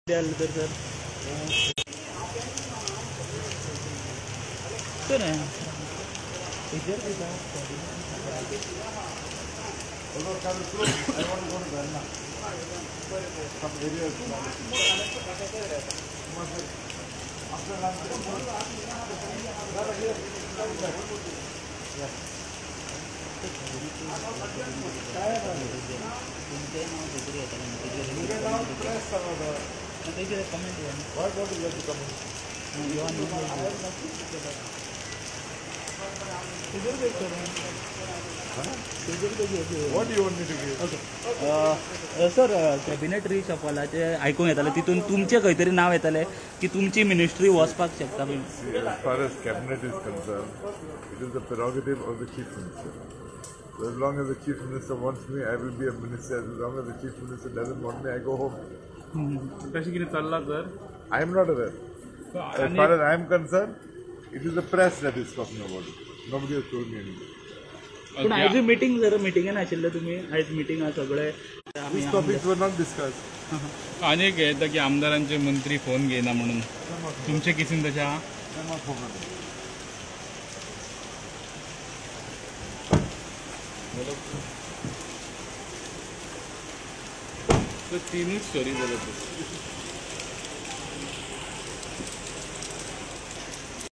द्याल तर sir sir What do you want me to give? Okay sir cabinet रिशफलाचे आयकूंक येतालें तितून तुमचें खंय तरी नांव येतालें की तुमची मिनिस्ट्री वचपाक शकता B. As far as cabinet is concerned, it is the prerogative of the chief minister. So as long as the chief minister wants me, I will be a minister. As long as the chief minister doesn't want me, I go home. कशी कितें चल्ला sir? I am not aware. As far as I am concerned, it is the press that is talking about it. Nobody has told me anything. पूण आयज meeting जर मिटींगेन आशिल्ले तुमी आयज मिटींगा सगळे These topics were not discussed. आनी एक येता की आमदारांचे मंत्री फोन घेयना म्हणून तुमचे केसीन तशें आहा? I'm not forgotten. तीनूच स्टोरी जाल्यात.